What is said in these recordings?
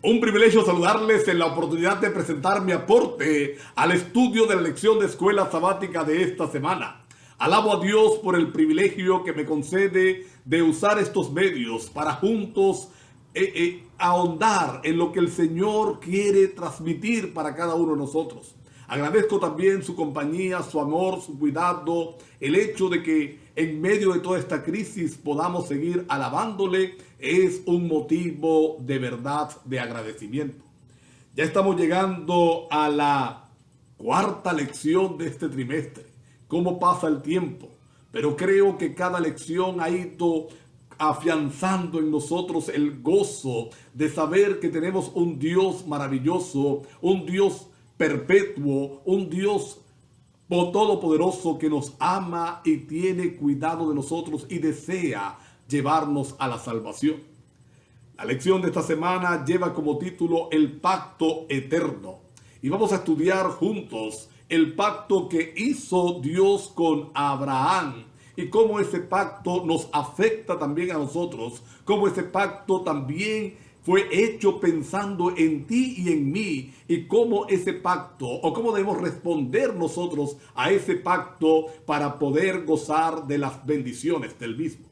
Un privilegio saludarles en la oportunidad de presentar mi aporte al estudio de la lección de escuela sabática de esta semana. Alabo a Dios por el privilegio que me concede de usar estos medios para juntos ahondar en lo que el Señor quiere transmitir para cada uno de nosotros. Agradezco también su compañía, su amor, su cuidado, el hecho de que en medio de toda esta crisis podamos seguir alabándole es un motivo de verdad de agradecimiento. Ya estamos llegando a la cuarta lección de este trimestre. ¿Cómo pasa el tiempo? Pero creo que cada lección ha ido afianzando en nosotros el gozo de saber que tenemos un Dios maravilloso, un Dios perpetuo, un Dios todopoderoso que nos ama y tiene cuidado de nosotros y desea llevarnos a la salvación. La lección de esta semana lleva como título El Pacto Eterno y vamos a estudiar juntos el pacto que hizo Dios con Abraham y cómo ese pacto nos afecta también a nosotros, cómo ese pacto también fue hecho pensando en ti y en mí, y cómo ese pacto, o cómo debemos responder nosotros a ese pacto para poder gozar de las bendiciones del mismo.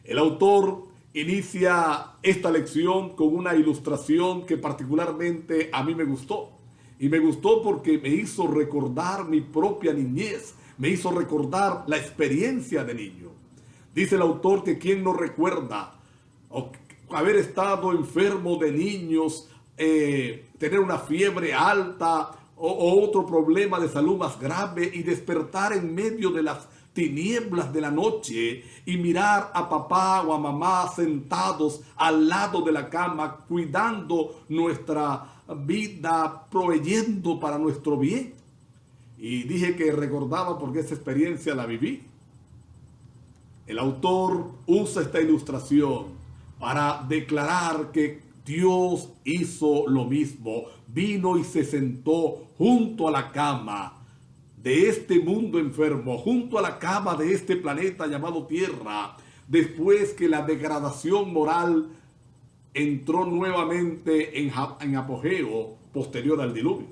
El autor inicia esta lección con una ilustración que particularmente a mí me gustó. Y me gustó porque me hizo recordar mi propia niñez, me hizo recordar la experiencia de niño. Dice el autor que quien no recuerda haber estado enfermo de niños, tener una fiebre alta o otro problema de salud más grave y despertar en medio de las tinieblas de la noche y mirar a papá o a mamá sentados al lado de la cama, cuidando nuestra vida, proveyendo para nuestro bien. Y dije que recordaba porque esa experiencia la viví. El autor usa esta ilustración para declarar que Dios hizo lo mismo. Vino y se sentó junto a la cama de este mundo enfermo, junto a la cama de este planeta llamado Tierra, después que la degradación moral entró nuevamente en apogeo posterior al diluvio.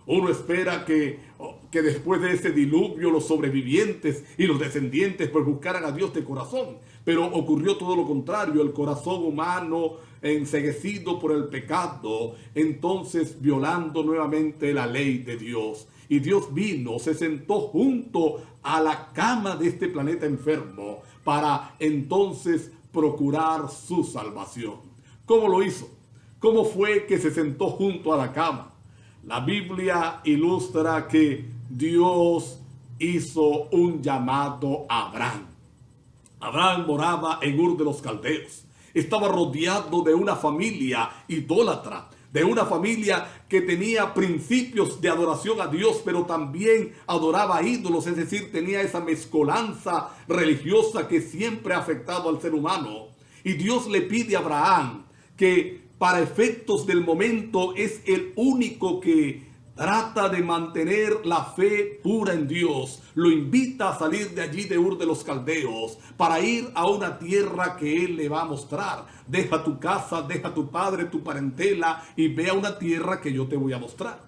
Uno espera que después de ese diluvio los sobrevivientes y los descendientes pues buscaran a Dios de corazón. Pero ocurrió todo lo contrario. El corazón humano, enceguecido por el pecado, entonces violando nuevamente la ley de Dios. Y Dios vino, se sentó junto a la cama de este planeta enfermo para entonces procurar su salvación. ¿Cómo lo hizo? ¿Cómo fue que se sentó junto a la cama? La Biblia ilustra que Dios hizo un llamado a Abraham. Abraham moraba en Ur de los Caldeos. Estaba rodeado de una familia idólatra, de una familia que tenía principios de adoración a Dios, pero también adoraba ídolos, es decir, tenía esa mezcolanza religiosa que siempre ha afectado al ser humano. Y Dios le pide a Abraham que para efectos del momento es el único que trata de mantener la fe pura en Dios. Lo invita a salir de allí de Ur de los Caldeos para ir a una tierra que Él le va a mostrar. Deja tu casa, deja tu padre, tu parentela y ve a una tierra que yo te voy a mostrar.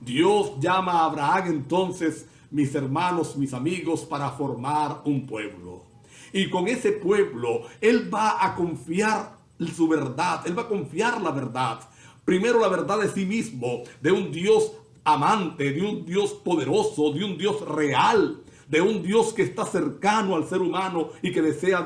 Dios llama a Abraham entonces, mis hermanos, mis amigos, para formar un pueblo. Y con ese pueblo Él va a confiar su verdad, Él va a confiar la verdad. Primero la verdad de sí mismo, de un Dios amante, de un Dios poderoso, de un Dios real, de un Dios que está cercano al ser humano y que desea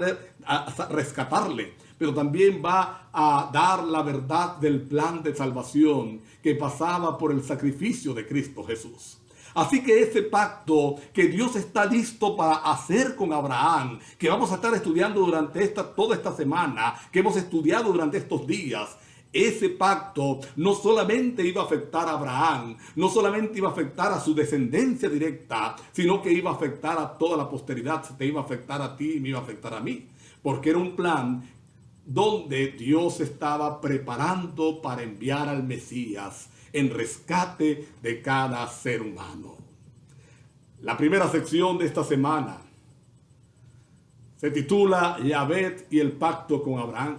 rescatarle. Pero también va a dar la verdad del plan de salvación que pasaba por el sacrificio de Cristo Jesús. Así que ese pacto que Dios está listo para hacer con Abraham, que vamos a estar estudiando durante toda esta semana, que hemos estudiado durante estos días, ese pacto no solamente iba a afectar a Abraham, no solamente iba a afectar a su descendencia directa, sino que iba a afectar a toda la posteridad, te iba a afectar a ti y me iba a afectar a mí, porque era un plan donde Dios estaba preparando para enviar al Mesías en rescate de cada ser humano. La primera sección de esta semana se titula Yahvé y el pacto con Abraham.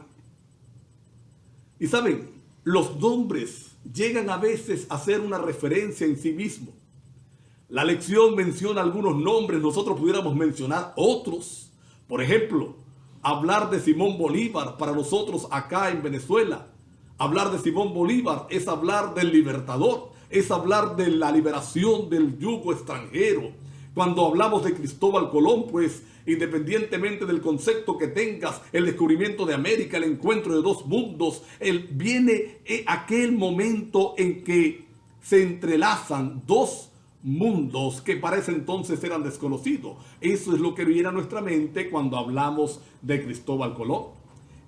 Y saben, Los nombres llegan a veces a ser una referencia en sí mismo. La lección menciona algunos nombres, nosotros pudiéramos mencionar otros. Por ejemplo, hablar de Simón Bolívar para nosotros acá en Venezuela. Hablar de Simón Bolívar es hablar del libertador, es hablar de la liberación del yugo extranjero. Cuando hablamos de Cristóbal Colón, pues independientemente del concepto que tengas, el descubrimiento de América, el encuentro de dos mundos, viene aquel momento en que se entrelazan dos mundos que para ese entonces eran desconocidos. Eso es lo que viene a nuestra mente cuando hablamos de Cristóbal Colón.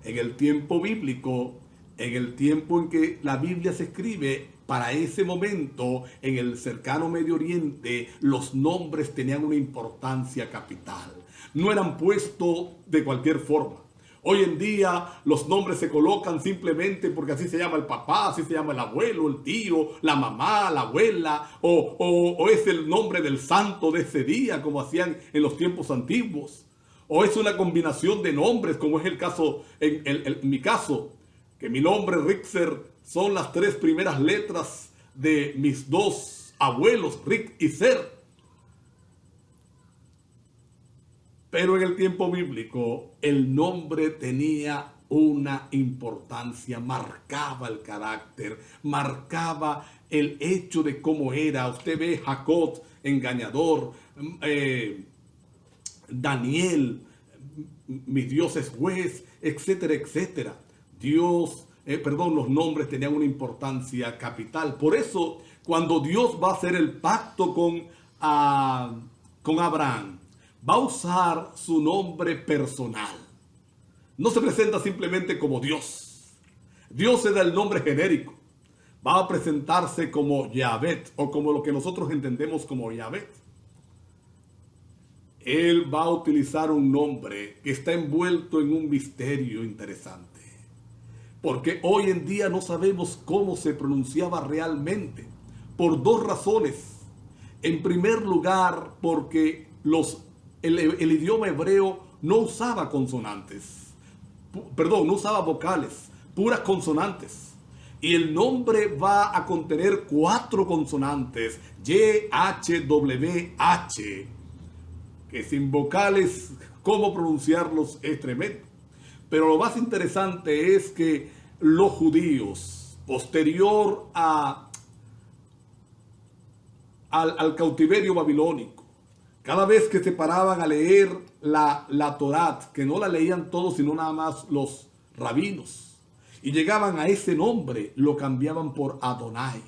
En el tiempo bíblico, en el tiempo en que la Biblia se escribe, para ese momento, en el cercano Medio Oriente, los nombres tenían una importancia capital. No eran puestos de cualquier forma. Hoy en día los nombres se colocan simplemente porque así se llama el papá, así se llama el abuelo, el tío, la mamá, la abuela, o es el nombre del santo de ese día, como hacían en los tiempos antiguos. O es una combinación de nombres, como es el caso, en mi caso, que mi nombre, Rixer, son las 3 primeras letras de mis 2 abuelos, Rick y Ser. Pero en el tiempo bíblico, el nombre tenía una importancia, marcaba el carácter, marcaba el hecho de cómo era. Usted ve Jacob, engañador, Daniel, mi Dios es juez, etcétera, etcétera. Los nombres tenían una importancia capital. Por eso, cuando Dios va a hacer el pacto con Abraham, va a usar su nombre personal. No se presenta simplemente como Dios. Dios se da el nombre genérico. Va a presentarse como Yahvé, o como lo que nosotros entendemos como Yahvé. Él va a utilizar un nombre que está envuelto en un misterio interesante. Porque hoy en día no sabemos cómo se pronunciaba realmente. Por 2 razones. En primer lugar, porque el idioma hebreo no usaba consonantes. No usaba vocales, puras consonantes. Y el nombre va a contener 4 consonantes, Y, H, W, H, que sin vocales, cómo pronunciarlos es tremendo. Pero lo más interesante es que los judíos, posterior al cautiverio babilónico, cada vez que se paraban a leer la Torá, que no la leían todos, sino nada más los rabinos, y llegaban a ese nombre, lo cambiaban por Adonai,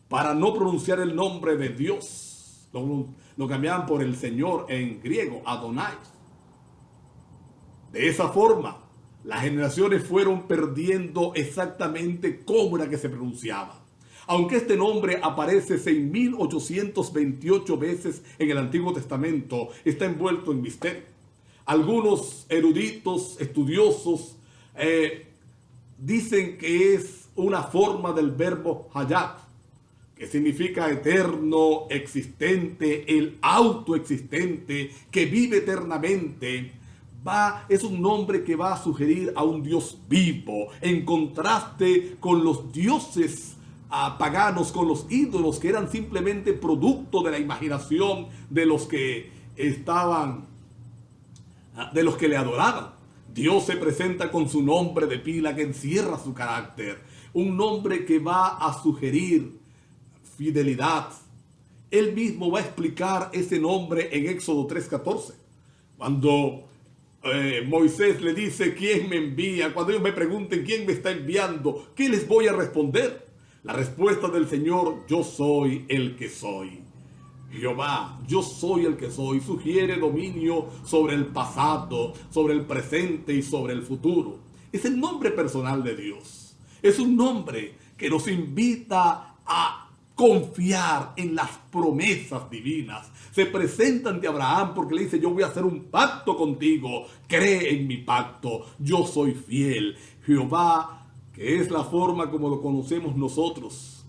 para no pronunciar el nombre de Dios. Lo cambiaban por el Señor en griego, Adonai. De esa forma, las generaciones fueron perdiendo exactamente cómo era que se pronunciaba. Aunque este nombre aparece 6.828 veces en el Antiguo Testamento, está envuelto en misterio. Algunos eruditos, estudiosos, dicen que es una forma del verbo hayat, que significa eterno, existente, el autoexistente, que vive eternamente. Es un nombre que va a sugerir a un Dios vivo, en contraste con los dioses paganos, con los ídolos que eran simplemente producto de la imaginación de los que le adoraban. Dios se presenta con su nombre de pila que encierra su carácter, un nombre que va a sugerir fidelidad. Él mismo va a explicar ese nombre en Éxodo 3:14, cuando Moisés le dice: ¿quién me envía? Cuando ellos me pregunten quién me está enviando, ¿qué les voy a responder? La respuesta del Señor: yo soy el que soy. Jehová, yo soy el que soy, sugiere dominio sobre el pasado, sobre el presente y sobre el futuro. Es el nombre personal de Dios. Es un nombre que nos invita a confiar en las promesas divinas. Se presenta ante Abraham porque le dice: yo voy a hacer un pacto contigo, cree en mi pacto, yo soy fiel. Jehová, que es la forma como lo conocemos nosotros,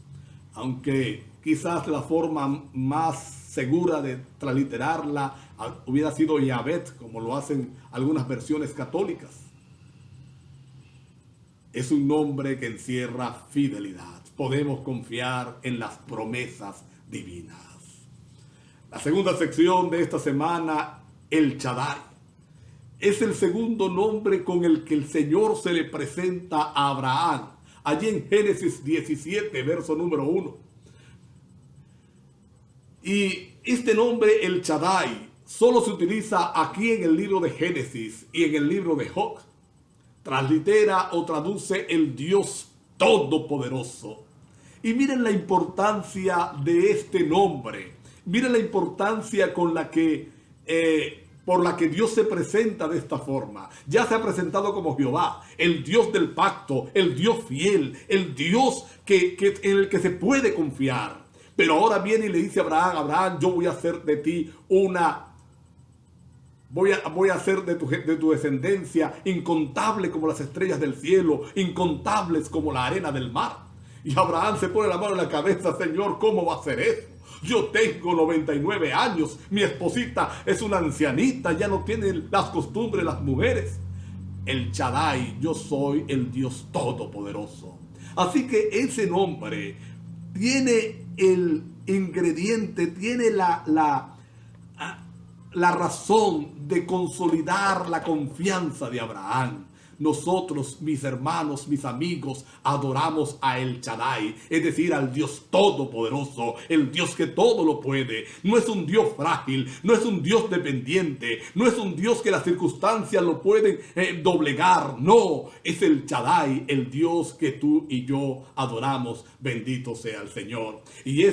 aunque quizás la forma más segura de transliterarla hubiera sido Yahvé, como lo hacen algunas versiones católicas. es un nombre que encierra fidelidad. Podemos confiar en las promesas divinas. La segunda sección de esta semana, El Shaddai, es el segundo nombre con el que el Señor se le presenta a Abraham, allí en Génesis 17, verso número 1. Y este nombre, El Shaddai, solo se utiliza aquí en el libro de Génesis y en el libro de Job. Translitera o traduce el Dios Todopoderoso. Y miren la importancia de este nombre. Miren la importancia con la que, por la que Dios se presenta de esta forma. Ya se ha presentado como Jehová, el Dios del pacto, el Dios fiel, el Dios en el que se puede confiar. Pero ahora viene y le dice a Abraham: Abraham, yo voy a hacer de ti voy a hacer de tu descendencia incontable como las estrellas del cielo, incontables como la arena del mar. Y Abraham se pone la mano en la cabeza: Señor, ¿cómo va a ser eso? Yo tengo 99 años, mi esposita es una ancianita, ya no tiene las costumbres de las mujeres. El Shaddai, yo soy el Dios Todopoderoso. Así que ese nombre tiene el ingrediente, tiene la razón de consolidar la confianza de Abraham. Nosotros, mis hermanos, mis amigos, adoramos a El Shaddai, es decir, al Dios Todopoderoso, el Dios que todo lo puede. No es un Dios frágil, no es un Dios dependiente, no es un Dios que las circunstancias lo pueden doblegar. No, es El Shaddai, el Dios que tú y yo adoramos. Bendito sea el Señor. Y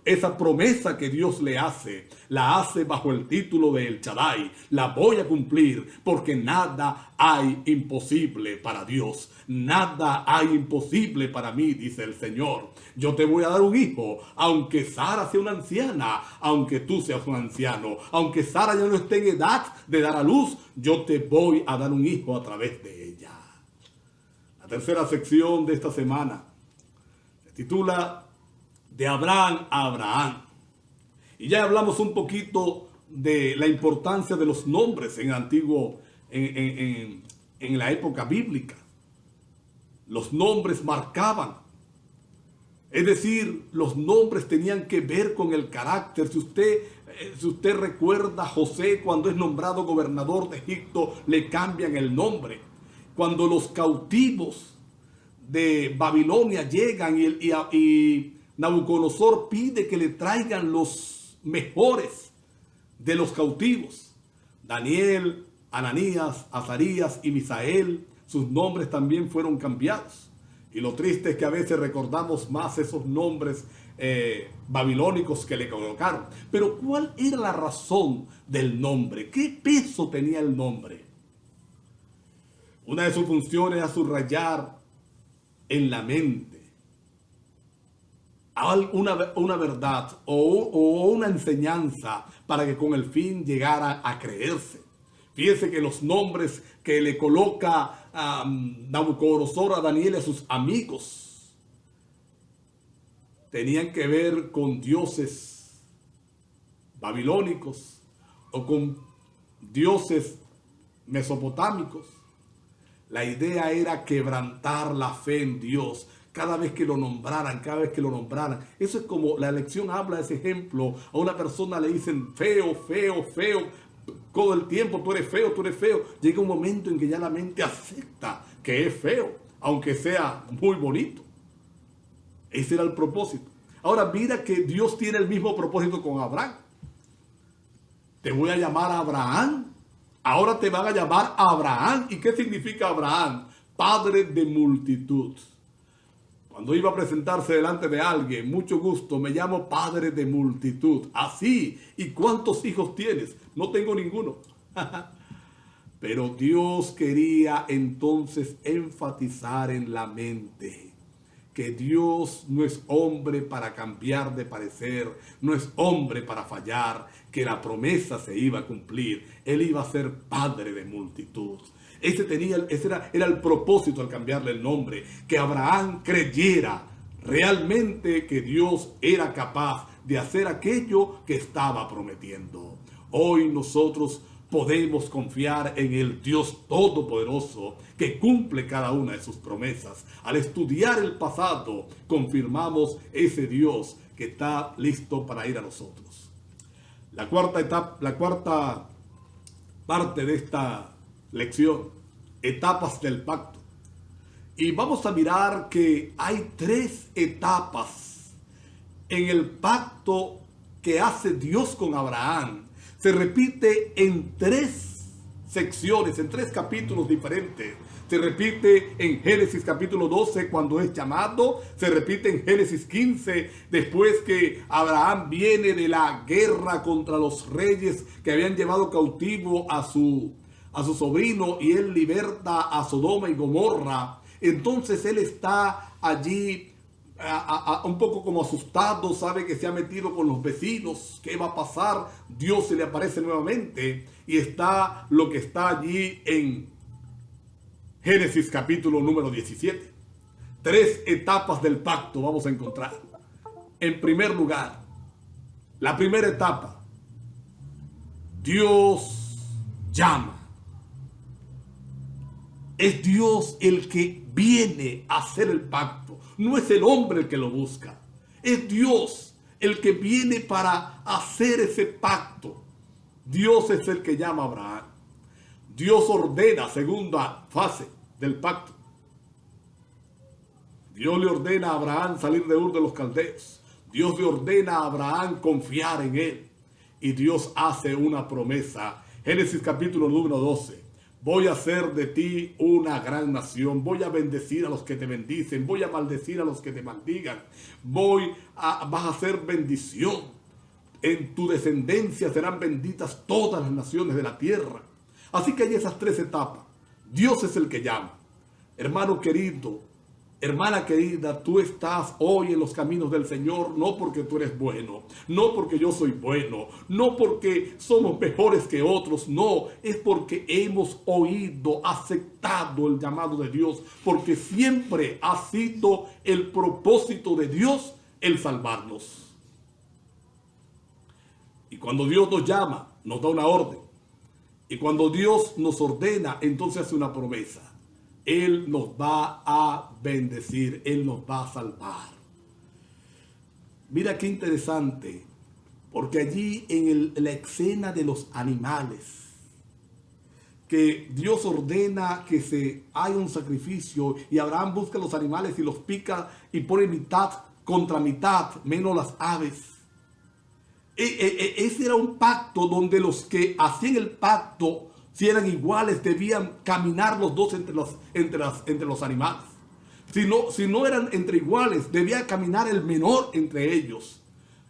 esa promesa que Dios le hace, la hace bajo el título de El Shaddai. La voy a cumplir porque nada hay imposible para Dios. Nada hay imposible para mí, dice el Señor. Yo te voy a dar un hijo, aunque Sara sea una anciana, aunque tú seas un anciano, aunque Sara ya no esté en edad de dar a luz, yo te voy a dar un hijo a través de ella. La tercera sección de esta semana se titula De Abraham a Abraham. Y ya hablamos un poquito de la importancia de los nombres en el antiguo, en la época bíblica. Los nombres marcaban. Es decir, los nombres tenían que ver con el carácter. Si usted recuerda a José, cuando es nombrado gobernador de Egipto, le cambian el nombre. Cuando los cautivos de Babilonia llegan y Nabucodonosor pide que le traigan los mejores de los cautivos. Daniel, Ananías, Azarías y Misael, sus nombres también fueron cambiados. Y lo triste es que a veces recordamos más esos nombres babilónicos que le colocaron. Pero ¿cuál era la razón del nombre? ¿Qué peso tenía el nombre? Una de sus funciones era subrayar en la mente una verdad o una enseñanza para que con el fin llegara a creerse. Fíjese que los nombres que le coloca Nabucodonosor a Daniel y a sus amigos tenían que ver con dioses babilónicos o con dioses mesopotámicos. La idea era quebrantar la fe en Dios. Cada vez que lo nombraran. Eso es como la lección habla de ese ejemplo. A una persona le dicen feo, feo, feo. Todo el tiempo tú eres feo, tú eres feo. Llega un momento en que ya la mente acepta que es feo, aunque sea muy bonito. Ese era el propósito. Ahora mira que Dios tiene el mismo propósito con Abraham. Te voy a llamar a Abraham. Ahora te van a llamar Abraham. ¿Y qué significa Abraham? Padre de multitud. Cuando iba a presentarse delante de alguien: mucho gusto, me llamo padre de multitud. Así. ¿Y cuántos hijos tienes? No tengo ninguno. Pero Dios quería entonces enfatizar en la mente que Dios no es hombre para cambiar de parecer, no es hombre para fallar, que la promesa se iba a cumplir. Él iba a ser padre de multitud. Ese era el propósito al cambiarle el nombre, que Abraham creyera realmente que Dios era capaz de hacer aquello que estaba prometiendo. Hoy nosotros podemos confiar en el Dios Todopoderoso que cumple cada una de sus promesas. Al estudiar el pasado, confirmamos ese Dios que está listo para ir a nosotros. La cuarta parte de esta lección, etapas del pacto. Y vamos a mirar que hay 3 etapas en el pacto que hace Dios con Abraham. Se repite en 3 secciones, en 3 capítulos diferentes. Se repite en Génesis capítulo 12 cuando es llamado. Se repite en Génesis 15 después que Abraham viene de la guerra contra los reyes que habían llevado cautivo a su sobrino y él liberta a Sodoma y Gomorra. Entonces él está allí un poco como asustado, sabe que se ha metido con los vecinos, ¿qué va a pasar? Dios se le aparece nuevamente y está lo que está allí en Génesis capítulo número 17. 3 etapas del pacto vamos a encontrar. En primer lugar, la primera etapa, Dios llama. Es Dios el que viene a hacer el pacto. No es el hombre el que lo busca. Es Dios el que viene para hacer ese pacto. Dios es el que llama a Abraham. Dios ordena, segunda fase del pacto. Dios le ordena a Abraham salir de Ur de los Caldeos. Dios le ordena a Abraham confiar en él. Y Dios hace una promesa. Génesis capítulo número 12. Voy a hacer de ti una gran nación. Voy a bendecir a los que te bendicen. Voy a maldecir a los que te maldigan. Vas a hacer bendición. En tu descendencia serán benditas todas las naciones de la tierra. Así que hay esas 3 etapas. Dios es el que llama. Hermano querido, hermana querida, tú estás hoy en los caminos del Señor no porque tú eres bueno, no porque yo soy bueno, no porque somos mejores que otros, no, es porque hemos oído, aceptado el llamado de Dios, porque siempre ha sido el propósito de Dios el salvarnos. Y cuando Dios nos llama, nos da una orden. Y cuando Dios nos ordena, entonces hace una promesa. Él nos va a bendecir, Él nos va a salvar. Mira qué interesante, porque allí en la escena de los animales, que Dios ordena que se haga un sacrificio y Abraham busca los animales y los pica y pone mitad contra mitad, menos las aves. Ese era un pacto donde los que hacían el pacto, si eran iguales, debían caminar los dos entre los animales. Si no eran entre iguales, debía caminar el menor entre ellos.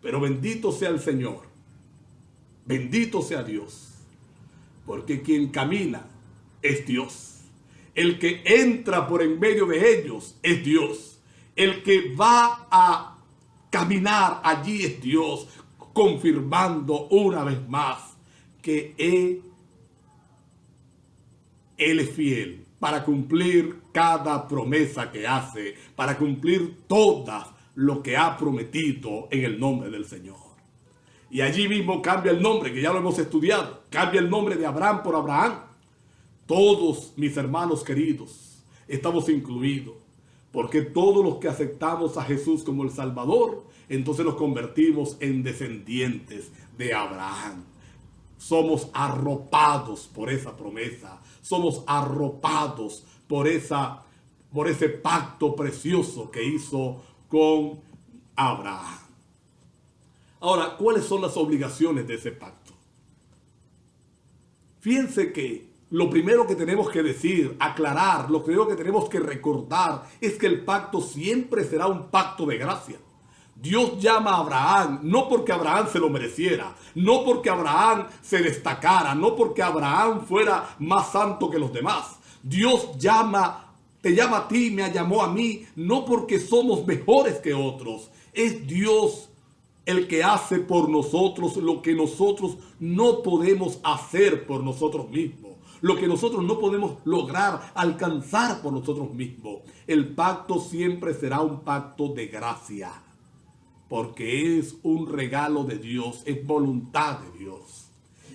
Pero bendito sea el Señor. Bendito sea Dios. Porque quien camina es Dios. El que entra por en medio de ellos es Dios. El que va a caminar allí es Dios, confirmando una vez más que Él es fiel para cumplir cada promesa que hace, para cumplir todas lo que ha prometido en el nombre del Señor. Y allí mismo cambia el nombre, que ya lo hemos estudiado. Cambia el nombre de Abraham por Abraham. Todos mis hermanos queridos estamos incluidos, porque todos los que aceptamos a Jesús como el Salvador, entonces nos convertimos en descendientes de Abraham. Somos arropados por esa promesa. Somos arropados por ese pacto precioso que hizo con Abraham. Ahora, ¿cuáles son las obligaciones de ese pacto? Fíjense que lo primero que tenemos que decir, aclarar, lo primero que tenemos que recordar es que el pacto siempre será un pacto de gracia. Dios llama a Abraham, no porque Abraham se lo mereciera, no porque Abraham se destacara, no porque Abraham fuera más santo que los demás. Dios te llama a ti, me llamó a mí, no porque somos mejores que otros. Es Dios el que hace por nosotros lo que nosotros no podemos hacer por nosotros mismos, lo que nosotros no podemos lograr, alcanzar por nosotros mismos. El pacto siempre será un pacto de gracia, porque es un regalo de Dios, es voluntad de Dios.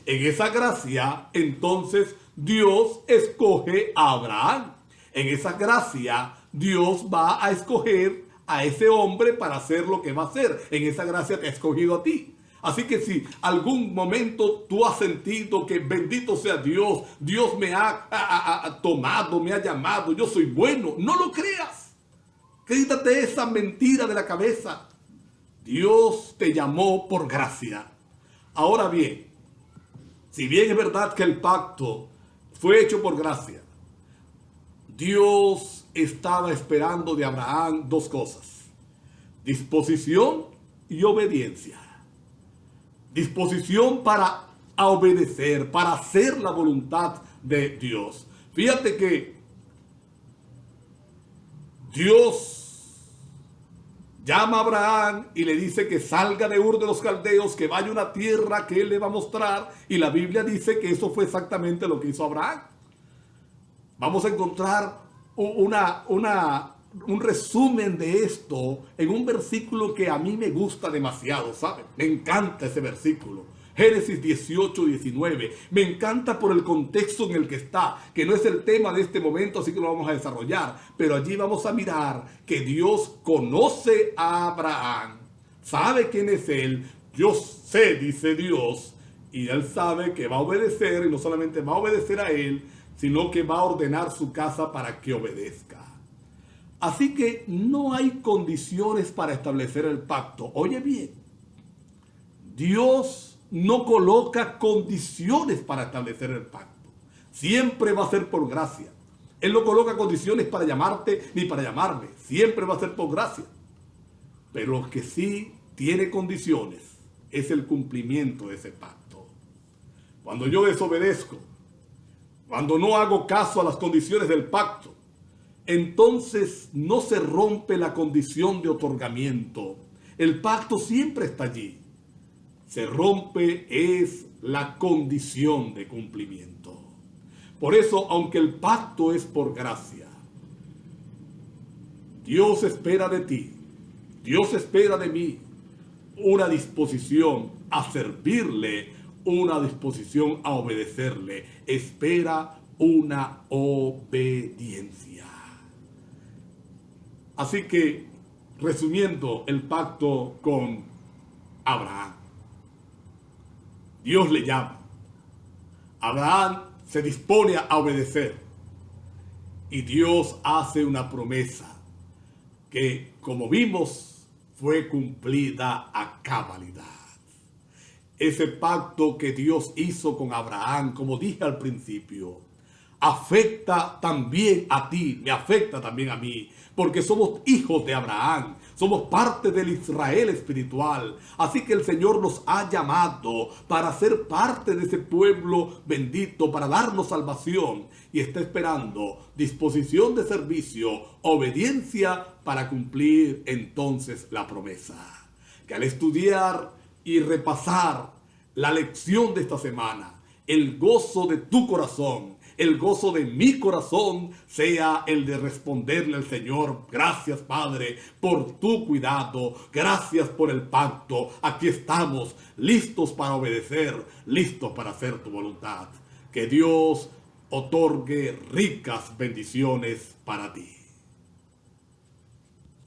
En esa gracia, entonces, Dios escoge a Abraham. En esa gracia, Dios va a escoger a ese hombre para hacer lo que va a hacer. En esa gracia te ha escogido a ti. Así que si algún momento tú has sentido que bendito sea Dios, Dios me ha tomado, me ha llamado, yo soy bueno, no lo creas. Quítate esa mentira de la cabeza. Dios te llamó por gracia. Ahora bien, si bien es verdad que el pacto fue hecho por gracia, Dios estaba esperando de Abraham dos cosas: disposición y obediencia. Disposición para obedecer, para hacer la voluntad de Dios. Fíjate que Dios llama a Abraham y le dice que salga de Ur de los Caldeos, que vaya a una tierra que él le va a mostrar, y la Biblia dice que eso fue exactamente lo que hizo Abraham. Vamos a encontrar un resumen de esto en un versículo que a mí me gusta demasiado, ¿saben? Me encanta ese versículo. Génesis 18, 19. Me encanta por el contexto en el que está, que no es el tema de este momento, así que lo vamos a desarrollar. Pero allí vamos a mirar que Dios conoce a Abraham, sabe quién es él. Yo sé, dice Dios, y él sabe que va a obedecer, y no solamente va a obedecer a él, sino que va a ordenar su casa para que obedezca. Así que no hay condiciones para establecer el pacto. Oye bien, Dios no coloca condiciones para establecer el pacto. Siempre va a ser por gracia. Él no coloca condiciones para llamarte ni para llamarme. Siempre va a ser por gracia. Pero lo que sí tiene condiciones es el cumplimiento de ese pacto. Cuando yo desobedezco, cuando no hago caso a las condiciones del pacto, entonces no se rompe la condición de otorgamiento. El pacto siempre está allí. Se rompe es la condición de cumplimiento. Por eso, aunque el pacto es por gracia, Dios espera de ti, Dios espera de mí una disposición a servirle, una disposición a obedecerle. Espera una obediencia. Así que, resumiendo el pacto con Abraham, Dios le llama. Abraham se dispone a obedecer. Y Dios hace una promesa que, como vimos, fue cumplida a cabalidad. Ese pacto que Dios hizo con Abraham, como dije al principio, afecta también a ti, me afecta también a mí, porque somos hijos de Abraham, somos parte del Israel espiritual. Así que el Señor nos ha llamado para ser parte de ese pueblo bendito, para darnos salvación, y está esperando disposición de servicio, obediencia para cumplir entonces la promesa. Que al estudiar y repasar la lección de esta semana, el gozo de tu corazón, el gozo de mi corazón sea el de responderle al Señor: gracias, Padre, por tu cuidado, gracias por el pacto. Aquí estamos, listos para obedecer, listos para hacer tu voluntad. Que Dios otorgue ricas bendiciones para ti.